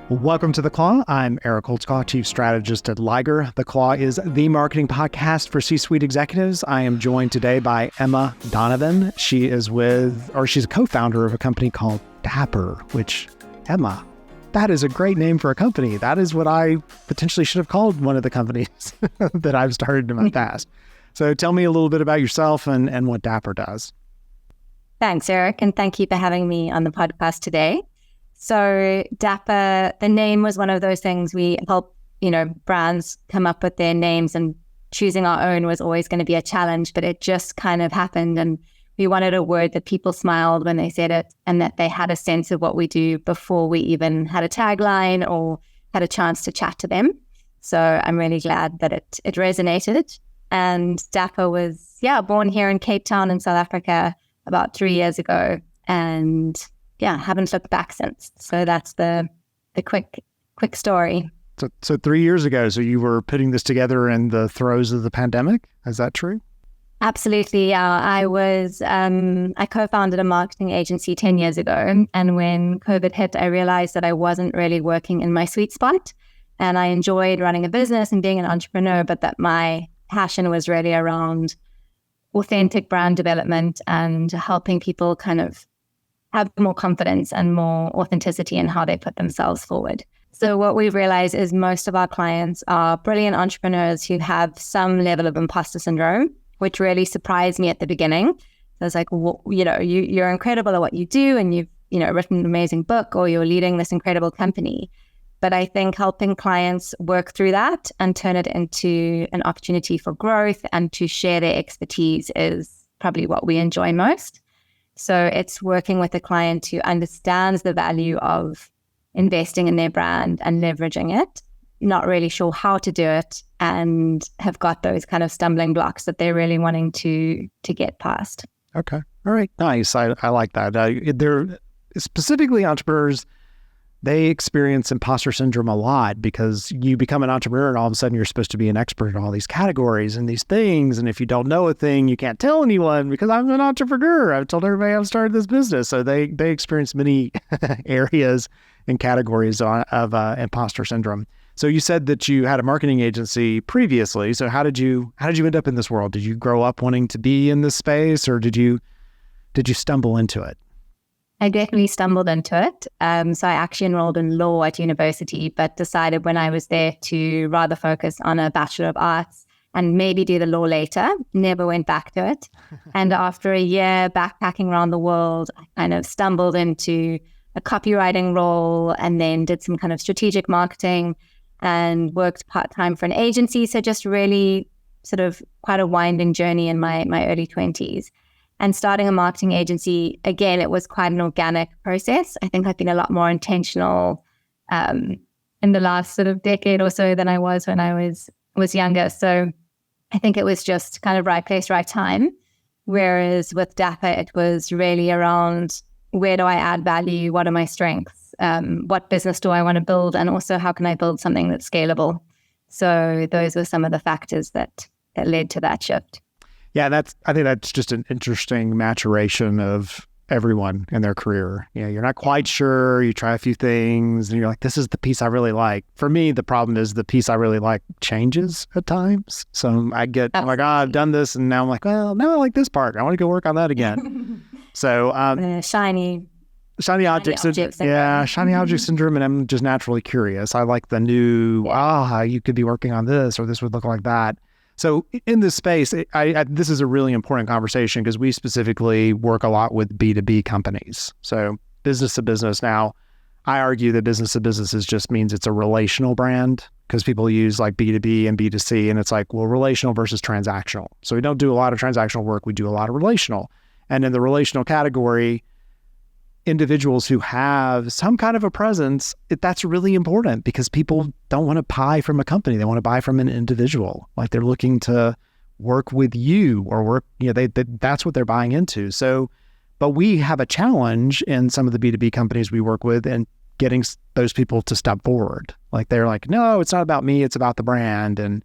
Welcome to The Claw. I'm Eric Holtzclaw, Chief Strategist at Liger. The Claw is the marketing podcast for C-suite executives. I am joined today by Emma Donovan. She's a co-founder of a company called Dapper, which, Emma, that is a great name for a company. That is what I potentially should have called one of the companies that I've started in my past. So tell me a little bit about yourself and what Dapper does. Thanks, Eric, and thank you for having me on the podcast today. So Dapper, the name was one of those things we help, brands come up with their names, and choosing our own was always going to be a challenge, but it just kind of happened. And we wanted a word that people smiled when they said it and that they had a sense of what we do before we even had a tagline or had a chance to chat to them. So I'm really glad that it resonated. And Dapper was, born here in Cape Town in South Africa about 3 years ago. And haven't looked back since. So that's the quick story. So 3 years ago, so you were putting this together in the throes of the pandemic. Is that true? Absolutely. Yeah. I co-founded a marketing agency 10 years ago. And when COVID hit, I realized that I wasn't really working in my sweet spot. And I enjoyed running a business and being an entrepreneur, but that my passion was really around authentic brand development and helping people kind of have more confidence and more authenticity in how they put themselves forward. So what we've realized is most of our clients are brilliant entrepreneurs who have some level of imposter syndrome, which really surprised me at the beginning. So it's like, you're incredible at what you do, and you've, written an amazing book, or you're leading this incredible company. But I think helping clients work through that and turn it into an opportunity for growth and to share their expertise is probably what we enjoy most. So it's working with a client who understands the value of investing in their brand and leveraging it, not really sure how to do it, and have got those kind of stumbling blocks that they're really wanting to get past. Okay. All right. Nice. I like that. They're specifically entrepreneurs. They experience imposter syndrome a lot because you become an entrepreneur and all of a sudden you're supposed to be an expert in all these categories and these things. And if you don't know a thing, you can't tell anyone because I'm an entrepreneur. I've told everybody I've started this business. So they experience many areas and categories of imposter syndrome. So you said that you had a marketing agency previously. So how did you end up in this world? Did you grow up wanting to be in this space, or did you stumble into it? I definitely stumbled into it. So I actually enrolled in law at university, but decided when I was there to rather focus on a Bachelor of Arts and maybe do the law later. Never went back to it. And after a year backpacking around the world, I kind of stumbled into a copywriting role and then did some kind of strategic marketing and worked part-time for an agency. So just really sort of quite a winding journey in my early 20s. And starting a marketing agency, again, it was quite an organic process. I think I've been a lot more intentional in the last sort of decade or so than I was when I was younger. So I think it was just kind of right place, right time. Whereas with Dapper, it was really around, where do I add value? What are my strengths? What business do I want to build? And also, how can I build something that's scalable? So those were some of the factors that led to that shift. Yeah, I think that's just an interesting maturation of everyone in their career. You're not quite sure, you try a few things, and you're like, this is the piece I really like. For me, the problem is the piece I really like changes at times. So I get, I've done this, and now I'm like, well, now I like this part. I want to go work on that again. So shiny object syndrome. Shiny object syndrome, and I'm just naturally curious. I like the new, you could be working on this, or this would look like that. So in this space, this is a really important conversation because we specifically work a lot with B2B companies. So business to business. Now, I argue that business to business just means it's a relational brand because people use like B2B and B2C, and it's like, well, relational versus transactional. So we don't do a lot of transactional work. We do a lot of relational. And in the relational category, individuals who have some kind of a presence, that's really important because people don't want to buy from a company. They want to buy from an individual. Like they're looking to work with you or work, that's what they're buying into. So, but we have a challenge in some of the B2B companies we work with and getting those people to step forward. Like they're like, no, it's not about me. It's about the brand. And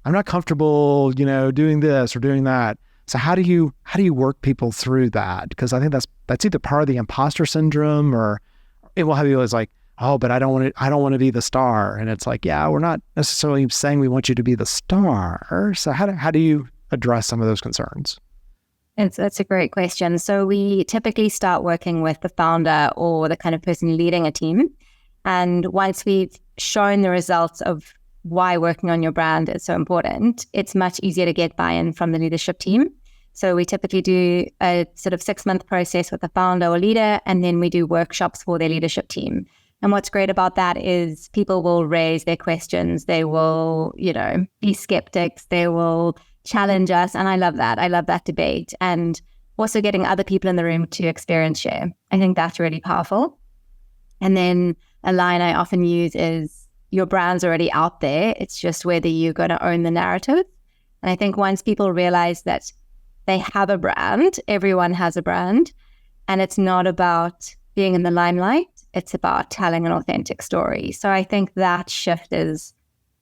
I'm not comfortable, doing this or doing that. So how do you work people through that? Because I think that's either part of the imposter syndrome, or it will have you as like, oh, but I don't want to be the star. And it's like, yeah, we're not necessarily saying we want you to be the star. So how do you address some of those concerns? That's a great question. So we typically start working with the founder or the kind of person leading a team. And once we've shown the results of why working on your brand is so important, it's much easier to get buy-in from the leadership team. So we typically do a sort of 6-month process with the founder or leader, and then we do workshops for their leadership team. And what's great about that is people will raise their questions. They will, be skeptics. They will challenge us. And I love that. I love that debate. And also getting other people in the room to experience share. I think that's really powerful. And then a line I often use is, your brand's already out there. It's just whether you're going to own the narrative. And I think once people realize that they have a brand, everyone has a brand, and it's not about being in the limelight, it's about telling an authentic story. So I think that shift is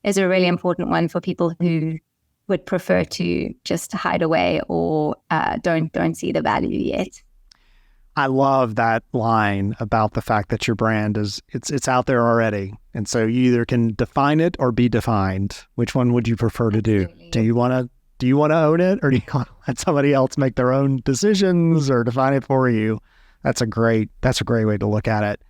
a really important one for people who would prefer to just hide away or don't see the value yet. I love that line about the fact that your brand it's out there already. And so you either can define it or be defined. Which one would you prefer to do? Do you want to own it, or do you want to let somebody else make their own decisions or define it for you? That's a great way to look at it.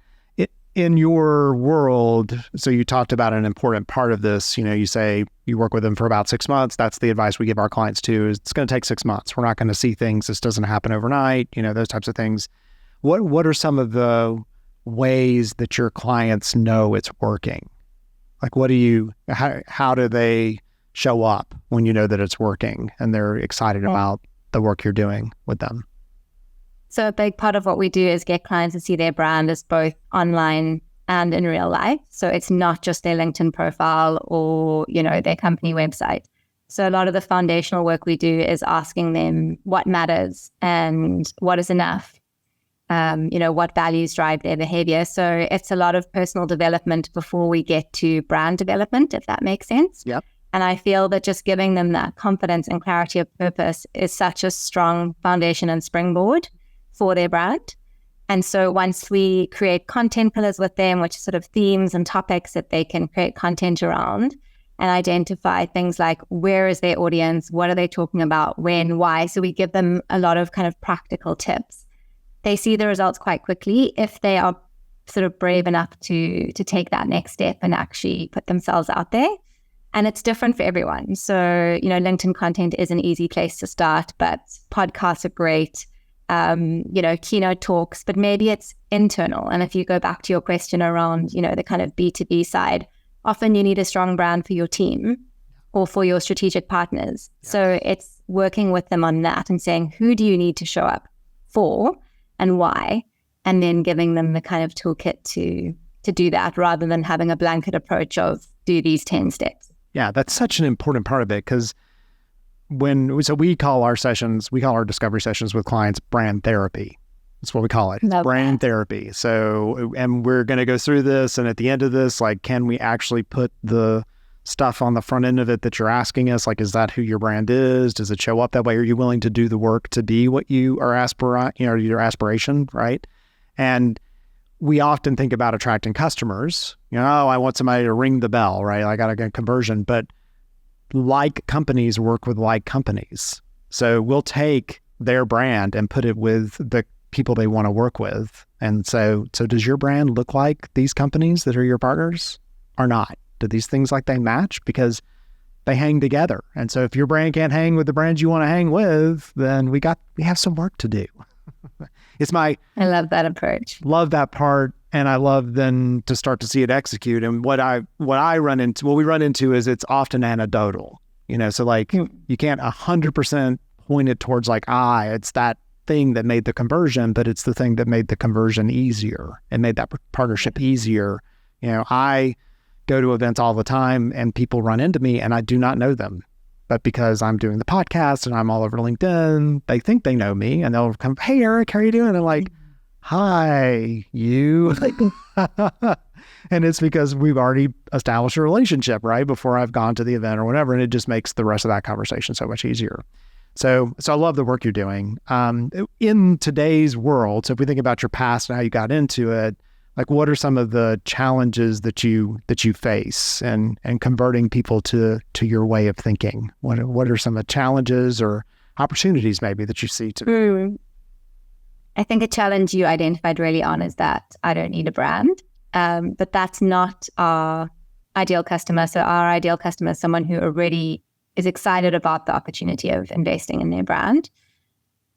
In your world, so you talked about an important part of this, you say you work with them for about 6 months. That's the advice we give our clients too, is it's going to take 6 months. We're not going to see things. This doesn't happen overnight, those types of things. What are some of the ways that your clients know it's working? Like, how do they show up when you know that it's working and they're excited about the work you're doing with them? So a big part of what we do is get clients to see their brand as both online and in real life. So it's not just their LinkedIn profile or, their company website. So a lot of the foundational work we do is asking them what matters and what is enough, what values drive their behavior. So it's a lot of personal development before we get to brand development, if that makes sense. Yep. And I feel that just giving them that confidence and clarity of purpose is such a strong foundation and springboard for their brand. And so once we create content pillars with them, which are sort of themes and topics that they can create content around, and identify things like, where is their audience? What are they talking about? When? Why? So we give them a lot of kind of practical tips. They see the results quite quickly if they are sort of brave enough to take that next step and actually put themselves out there. And it's different for everyone. So, LinkedIn content is an easy place to start, but podcasts are great. Keynote talks, but maybe it's internal. And if you go back to your question around, the kind of B2B side, often you need a strong brand for your team or for your strategic partners. Yes. So it's working with them on that and saying, who do you need to show up for and why? And then giving them the kind of toolkit to do that, rather than having a blanket approach of do these 10 steps. Yeah, that's such an important part of it, because we call our discovery sessions with clients brand therapy. That's what we call it. It's brand therapy. So, and we're going to go through this, and at the end of this, like, can we actually put the stuff on the front end of it that you're asking us? Like, is that who your brand is? Does it show up that way? Are you willing to do the work to be what you are your aspiration, right? And we often think about attracting customers. I want somebody to ring the bell, right? I got to get conversion, but like companies work with like companies. So we'll take their brand and put it with the people they want to work with. And so does your brand look like these companies that are your partners or not? Do these things like they match? Because they hang together. And so if your brand can't hang with the brands you want to hang with, then we have some work to do. I love that approach. Love that part. And I love then to start to see it execute. And what we run into is it's often anecdotal, so like you can't 100% point it towards like, it's that thing that made the conversion, but it's the thing that made the conversion easier and made that partnership easier. I go to events all the time and people run into me and I do not know them, but because I'm doing the podcast and I'm all over LinkedIn, they think they know me and they'll come, hey, Eric, how are you doing? And I'm like, hi, you. And it's because we've already established a relationship, right? Before I've gone to the event or whatever. And it just makes the rest of that conversation so much easier. So I love the work you're doing. In today's world, so if we think about your past and how you got into it, Like, what are some of the challenges that you face and converting people to your way of thinking? What are some of the challenges or opportunities maybe that you see I think a challenge you identified really on is that I don't need a brand, but that's not our ideal customer. So our ideal customer is someone who already is excited about the opportunity of investing in their brand.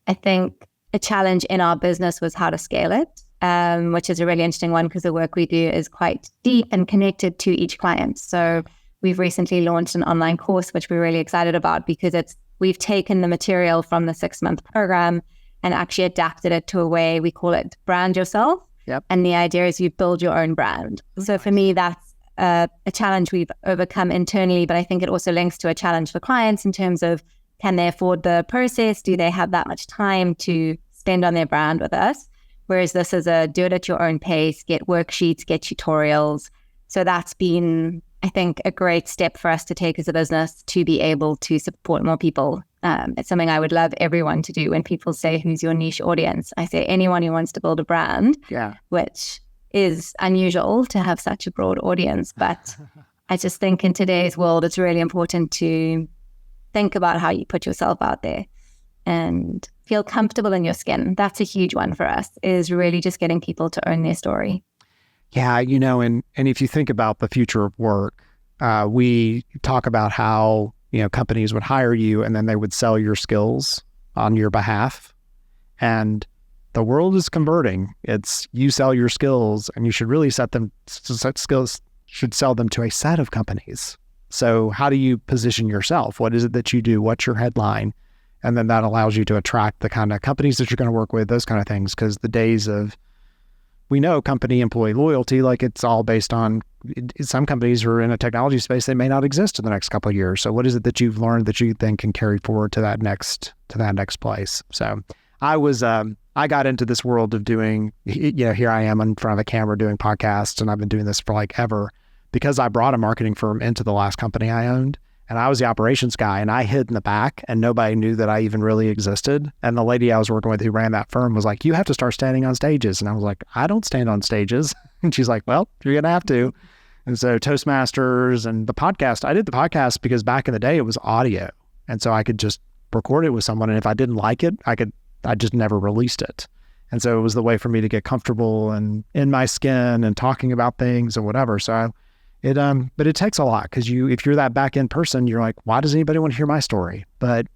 I think a challenge in our business was how to scale it, which is a really interesting one because the work we do is quite deep and connected to each client. So we've recently launched an online course, which we're really excited about because we've taken the material from the 6-month program and actually adapted it to a way we call it brand yourself. Yep. And the idea is you build your own brand. So for me, that's a challenge we've overcome internally, but I think it also links to a challenge for clients in terms of, can they afford the process? Do they have that much time to spend on their brand with us? Whereas this is a do it at your own pace, get worksheets, get tutorials. So that's been, I think, a great step for us to take as a business to be able to support more people. It's something I would love everyone to do. When people say, who's your niche audience? I say anyone who wants to build a brand, which is unusual to have such a broad audience. But I just think in today's world, it's really important to think about how you put yourself out there and feel comfortable in your skin. That's a huge one for us, is really just getting people to own their story. Yeah, and if you think about the future of work, we talk about how, companies would hire you and then they would sell your skills on your behalf. And the world is converting. It's you sell your skills and you should really sell them to a set of companies. So how do you position yourself? What is it that you do? What's your headline? And then that allows you to attract the kind of companies that you're going to work with, those kind of things. Because the days of, we know company employee loyalty, like it's all based on, some companies are in a technology space, they may not exist in the next couple of years. So what is it that you've learned that you then can carry forward to that next place? So I got into this world of doing, here I am in front of a camera doing podcasts, and I've been doing this for like ever, because I brought a marketing firm into the last company I owned, and I was the operations guy, and I hid in the back and nobody knew that I even really existed. And the lady I was working with who ran that firm was like, you have to start standing on stages. And I was like, I don't stand on stages. And she's like, well, you're going to have to. And so Toastmasters and the podcast, I did the podcast because back in the day it was audio. And so I could just record it with someone. And if I didn't like it, I just never released it. And so it was the way for me to get comfortable and in my skin and talking about things and whatever. So but it takes a lot, because if you're that back end person, you're like, why does anybody want to hear my story? But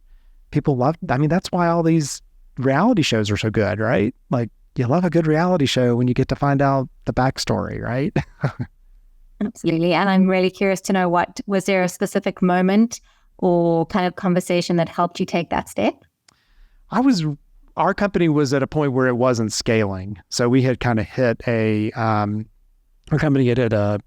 people that's why all these reality shows are so good, right? Like, you love a good reality show when you get to find out the backstory, right? Absolutely. And I'm really curious to know, was there a specific moment or kind of conversation that helped you take that step? Our company was at a point where it wasn't scaling. So we had kind of hit our company had hit a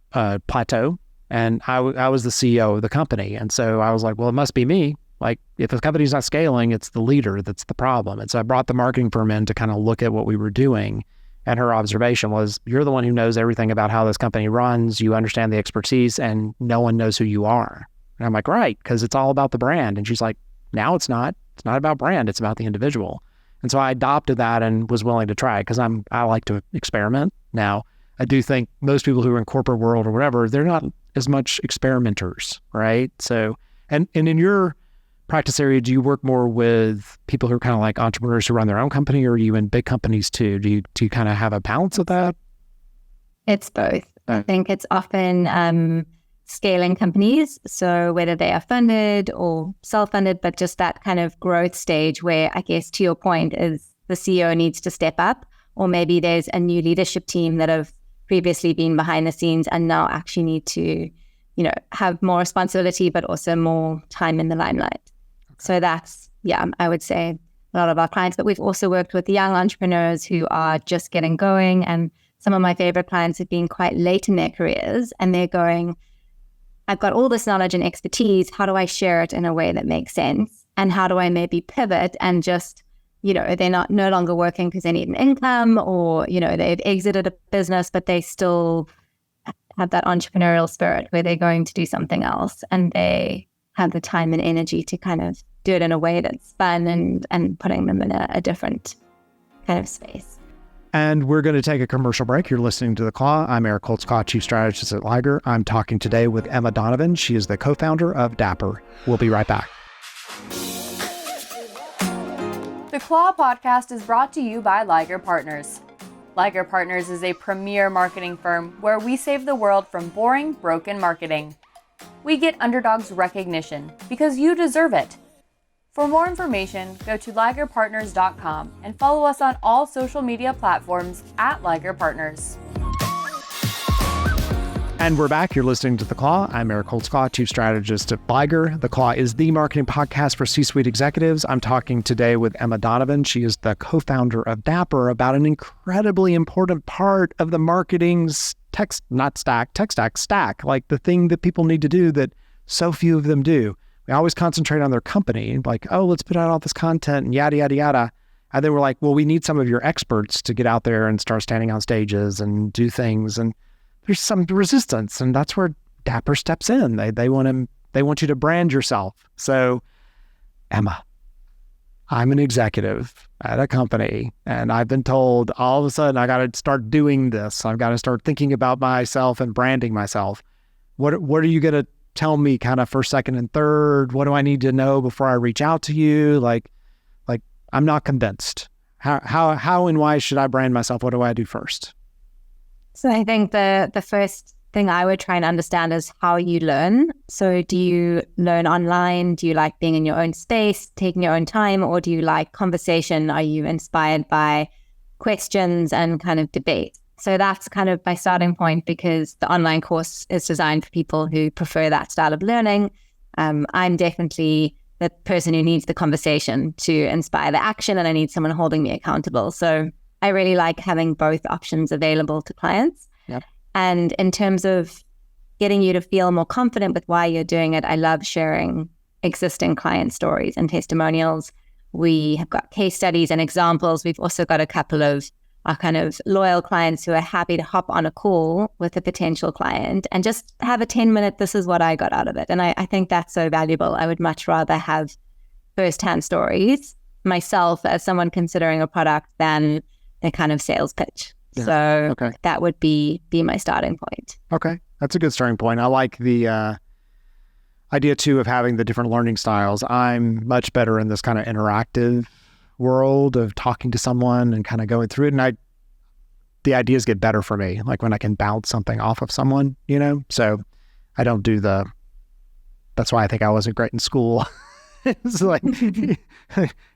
plateau, and I was the CEO of the company. And so I was like, well, it must be me. Like, if the company's not scaling, it's the leader that's the problem. And so I brought the marketing firm in to kind of look at what we were doing. And her observation was, you're the one who knows everything about how this company runs. You understand the expertise, and no one knows who you are. And I'm like, right, because it's all about the brand. And she's like, now it's not. It's not about brand. It's about the individual. And so I adopted that and was willing to try, because I like to experiment. Now, I do think most people who are in corporate world or whatever, they're not as much experimenters, right? So, and in your practice area, do you work more with people who are kind of like entrepreneurs who run their own company, or are you in big companies too? Do you kind of have a balance of that? It's both. I think it's often scaling companies. So whether they are funded or self-funded, but just that kind of growth stage where, I guess, to your point, is the CEO needs to step up, or maybe there's a new leadership team that have previously been behind the scenes and now actually need to, have more responsibility, but also more time in the limelight. Okay. So that's, I would say a lot of our clients, but we've also worked with young entrepreneurs who are just getting going. And some of my favorite clients have been quite late in their careers, and they're going, I've got all this knowledge and expertise. How do I share it in a way that makes sense? And how do I maybe pivot and just, they're no longer working because they need an income, or, they've exited a business, but they still have that entrepreneurial spirit where they're going to do something else, and they have the time and energy to kind of do it in a way that's fun and putting them in a different kind of space. And we're going to take a commercial break. You're listening to The Claw. I'm Eric Holtzclaw, Chief Strategist at Liger. I'm talking today with Emma Donovan. She is the co-founder of Dapper. We'll be right back. The Claw podcast is brought to you by Liger Partners. Liger Partners is a premier marketing firm where we save the world from boring, broken marketing. We get underdogs recognition because you deserve it. For more information, go to ligerpartners.com and follow us on all social media platforms at Liger Partners. And we're back. You're listening to The Claw. I'm Eric Holtzclaw, Chief Strategist at Liger. The Claw is the marketing podcast for C-suite executives. I'm talking today with Emma Donovan. She is the co-founder of Dapper, about an incredibly important part of the marketing's tech stack, like the thing that people need to do that so few of them do. We always concentrate on their company, like, oh, let's put out all this content and yada, yada, yada. And then we're like, well, we need some of your experts to get out there and start standing on stages and do things. And there's some resistance. And that's where Dapper steps in. They want you to brand yourself. So, Emma, I'm an executive at a company, and I've been told all of a sudden I got to start doing this. I've got to start thinking about myself and branding myself. What are you going to tell me kind of first, second, and third? What do I need to know before I reach out to you? Like I'm not convinced. How and why should I brand myself? What do I do first? So I think the first thing I would try and understand is how you learn. So do you learn online? Do you like being in your own space, taking your own time, or do you like conversation? Are you inspired by questions and kind of debate? So that's kind of my starting point, because the online course is designed for people who prefer that style of learning. I'm definitely the person who needs the conversation to inspire the action, and I need someone holding me accountable. So I really like having both options available to clients. Yep. And in terms of getting you to feel more confident with why you're doing it, I love sharing existing client stories and testimonials. We have got case studies and examples. We've also got a couple of our kind of loyal clients who are happy to hop on a call with a potential client and just have a 10-minute, this is what I got out of it. And I think that's so valuable. I would much rather have firsthand stories myself as someone considering a product than a kind of sales pitch. Yeah. So Okay. That would be my starting point. Okay. That's a good starting point. I like the idea too of having the different learning styles. I'm much better in this kind of interactive world of talking to someone and kind of going through it. And the ideas get better for me, like when I can bounce something off of someone, so I don't do that's why I think I wasn't great in school. It's like,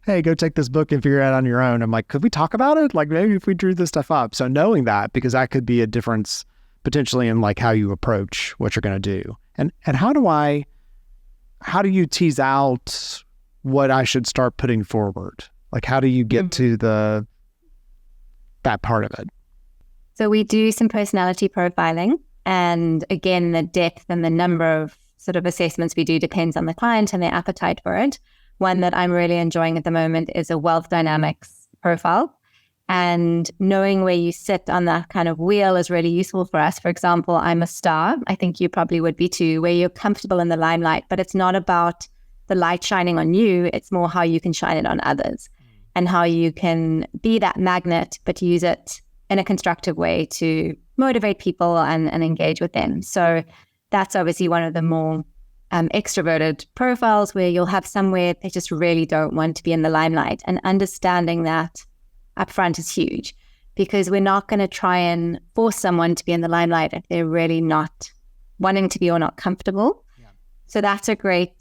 hey, go take this book and figure it out on your own. I'm like, could we talk about it? Like maybe if we drew this stuff up. So knowing that, because that could be a difference potentially in like how you approach what you're going to do. And how do you tease out what I should start putting forward? Like, how do you get to that part of it? So we do some personality profiling, and again, the depth and the number of sort of assessments we do depends on the client and their appetite for it. One that I'm really enjoying at the moment is a wealth dynamics profile, and knowing where you sit on that kind of wheel is really useful for us. For example, I'm a star. I think you probably would be too, where you're comfortable in the limelight, but it's not about the light shining on you. It's more how you can shine it on others and how you can be that magnet, but use it in a constructive way to motivate people and engage with them. So that's obviously one of the more extroverted profiles, where you'll have somewhere they just really don't want to be in the limelight. And understanding that upfront is huge, because we're not going to try and force someone to be in the limelight if they're really not wanting to be or not comfortable. Yeah. So that's a great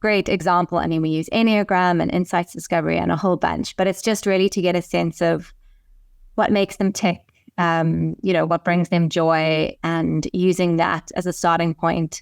example. I mean, we use Enneagram and insights discovery and a whole bunch, but it's just really to get a sense of what makes them tick, what brings them joy, and using that as a starting point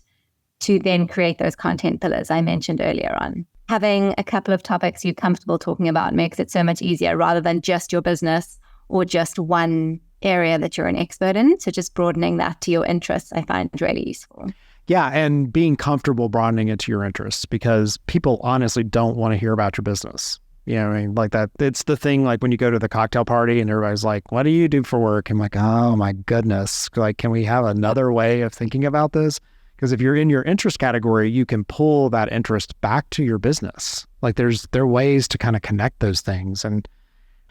to then create those content pillars I mentioned earlier on. Having a couple of topics you're comfortable talking about makes it so much easier, rather than just your business or just one area that you're an expert in. So just broadening that to your interests, I find really useful. Yeah, and being comfortable broadening it to your interests, because people honestly don't want to hear about your business. Like that. It's the thing, like when you go to the cocktail party and everybody's like, what do you do for work? I'm like, oh my goodness. Like, can we have another way of thinking about this? Because if you're in your interest category, you can pull that interest back to your business. Like there are ways to kind of connect those things. And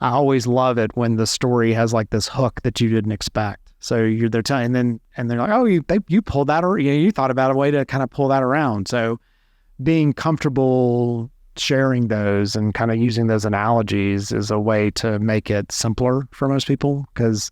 I always love it when the story has like this hook that you didn't expect. So they're telling, and they're like, oh, you pulled that, or you thought about a way to kind of pull that around. So being comfortable sharing those and kind of using those analogies is a way to make it simpler for most people, because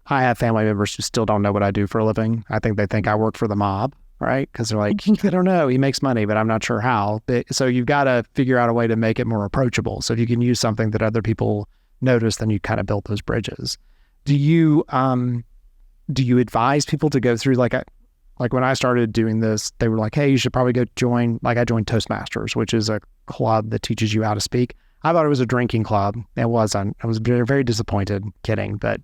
I have family members who still don't know what I do for a living. I think they think I work for the mob, right? Because they're like, I don't know, he makes money, but I'm not sure how. So you've got to figure out a way to make it more approachable. So if you can use something that other people notice, then you kind of build those bridges. Do you advise people to go through like when I started doing this, they were like, hey, you should probably go join, like I joined Toastmasters, which is a club that teaches you how to speak. I thought it was a drinking club. It wasn't. I was very, very disappointed, kidding. But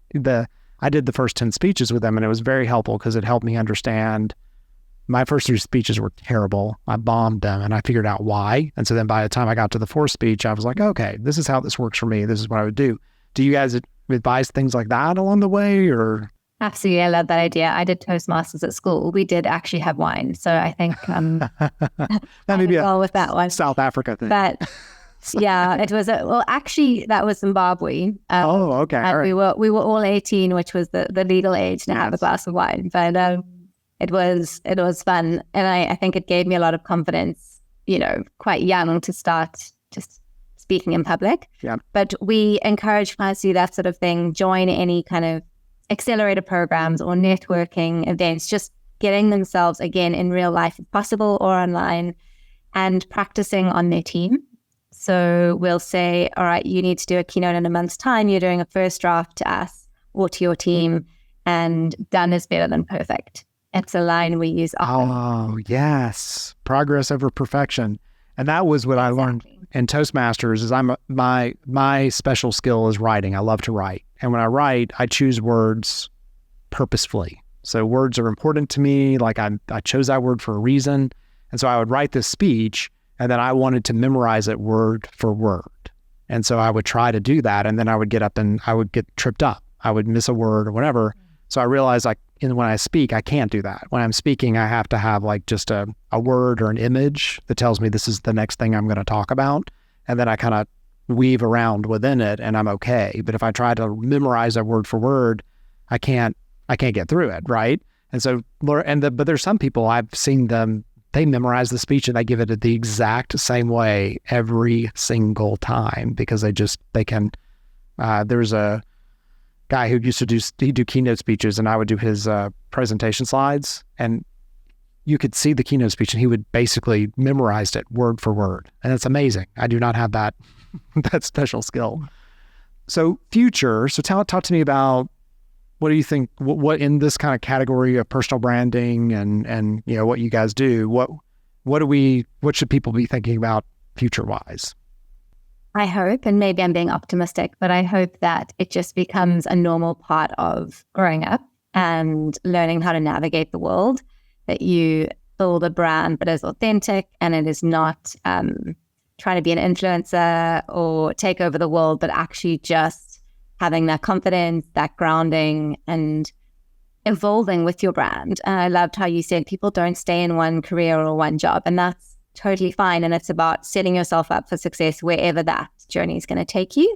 I did the first 10 speeches with them, and it was very helpful because it helped me understand. My first 3 speeches were terrible. I bombed them, and I figured out why. And so then by the time I got to the 4th speech, I was like, okay, this is how this works for me. This is what I would do. Do you guys advise things like that along the way, or? Absolutely. I love that idea. I did Toastmasters at school. We did actually have wine. So I think that may be with that one. South Africa thing. But yeah, it was, actually that was Zimbabwe. Okay. And right. we were all 18, which was the legal age to have a glass of wine. But it was fun. And I think it gave me a lot of confidence, quite young to start just speaking in public. Yeah. But we encourage clients to do that sort of thing, join any kind of accelerator programs or networking events, just getting themselves again in real life if possible or online, and practicing on their team. So we'll say, all right, you need to do a keynote in a month's time. You're doing a first draft to us or to your team, and done is better than perfect. It's a line we use often. Oh, yes. Progress over perfection. And that was what I learned in Toastmasters is my special skill is writing. I love to write. And when I write, I choose words purposefully. So words are important to me. Like I chose that word for a reason. And so I would write this speech, and then I wanted to memorize it word for word. And so I would try to do that. And then I would get up and I would get tripped up. I would miss a word or whatever. So I realized when I speak, I can't do that. When I'm speaking, I have to have like just a word or an image that tells me this is the next thing I'm going to talk about. And then I kind of weave around within it and I'm okay. But if I try to memorize that word for word, I can't get through it. Right. And so, but there's some people I've seen them, they memorize the speech and they give it the exact same way every single time because they can, there's a guy who used to do keynote speeches, and I would do his presentation slides, and you could see the keynote speech and he would basically memorize it word for word. And it's amazing. I do not have that special skill. So talk to me about, what do you think, what in this kind of category of personal branding and what you guys do, what should people be thinking about future-wise? I hope, and maybe I'm being optimistic, but I hope that it just becomes a normal part of growing up and learning how to navigate the world, that you build a brand but is authentic and it is not trying to be an influencer or take over the world, but actually just having that confidence, that grounding, and evolving with your brand. And I loved how you said people don't stay in one career or one job, and that's totally fine. And it's about setting yourself up for success wherever that journey is going to take you.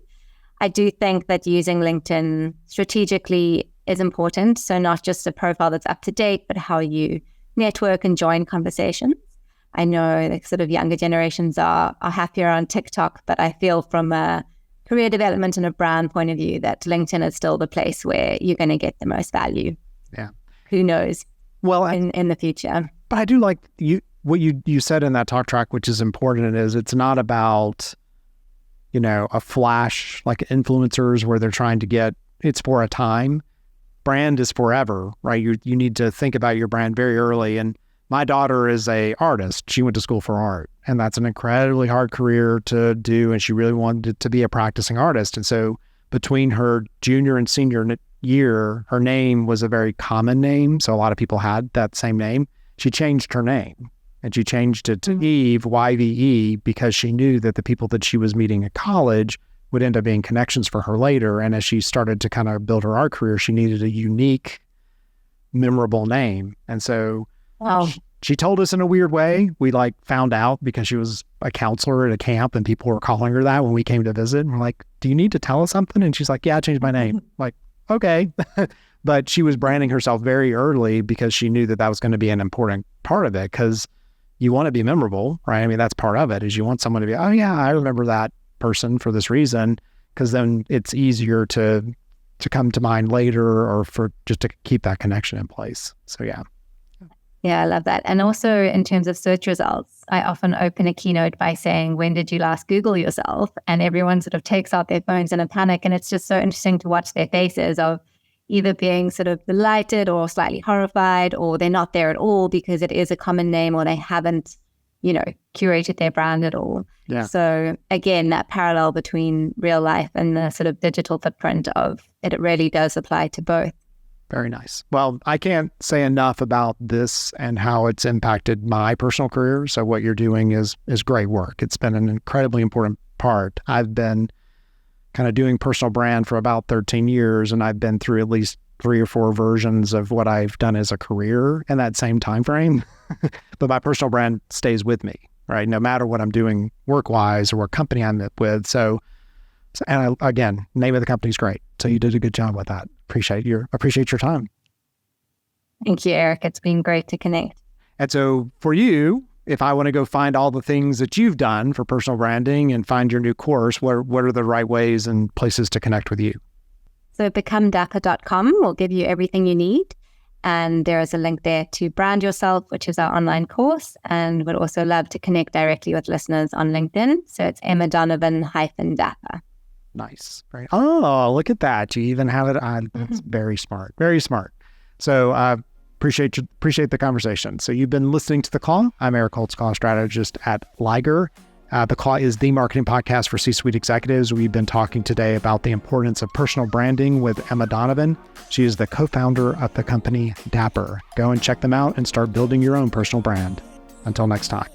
I do think that using LinkedIn strategically is important. So not just a profile that's up to date, but how you network and join conversations. I know the sort of younger generations are happier on TikTok, but I feel from a career development and a brand point of view that LinkedIn is still the place where you're going to get the most value. Yeah. Who knows? Well, in the future. But I do like what you said in that talk track, which is important, is it's not about, a flash like influencers where they're trying to get, it's for a time. Brand is forever, right? You need to think about your brand very early. And my daughter is a artist. She went to school for art, and that's an incredibly hard career to do. And she really wanted to be a practicing artist. And so between her junior and senior year, her name was a very common name. So a lot of people had that same name. She changed her name. And she changed it to Eve, YVE, because she knew that the people that she was meeting at college would end up being connections for her later. And as she started to kind of build her art career, she needed a unique, memorable name. And so she told us in a weird way. We like found out because she was a counselor at a camp and people were calling her that when we came to visit. And we're like, do you need to tell us something? And she's like, yeah, I changed my name. Like, okay. But she was branding herself very early because she knew that that was going to be an important part of it, because you want to be memorable, right? I mean, that's part of it, is you want someone to be, oh yeah, I remember that person for this reason, because then it's easier to come to mind later, or for just to keep that connection in place. So yeah. Yeah, I love that. And also in terms of search results, I often open a keynote by saying, when did you last Google yourself? And everyone sort of takes out their phones in a panic. And it's just so interesting to watch their faces of either being sort of delighted or slightly horrified, or they're not there at all because it is a common name, or they haven't, curated their brand at all. Yeah. So again, that parallel between real life and the sort of digital footprint of it really does apply to both. Very nice. Well, I can't say enough about this and how it's impacted my personal career. So what you're doing is great work. It's been an incredibly important part. I've been kind of doing personal brand for about 13 years, and I've been through at least 3 or 4 versions of what I've done as a career in that same time frame. But my personal brand stays with me, right? No matter what I'm doing work-wise or what company I'm with. So and again, name of the company's great. So you did a good job with that. Appreciate your time. Thank you, Eric. It's been great to connect. And so for you, if I want to go find all the things that you've done for personal branding and find your new course, what are the right ways and places to connect with you? So becomedapper.com will give you everything you need. And there is a link there to Brand Yourself, which is our online course. And we'd also love to connect directly with listeners on LinkedIn. So it's Emma Donovan -Dapper. Nice. Right. Oh, look at that. You even have it on. That's very smart. Very smart. So appreciate the conversation. So you've been listening to The Claw. I'm Eric Holtzclaw, strategist at Liger. The Claw is the marketing podcast for C-suite executives. We've been talking today about the importance of personal branding with Emma Donovan. She is the co-founder of the company Dapper. Go and check them out and start building your own personal brand. Until next time.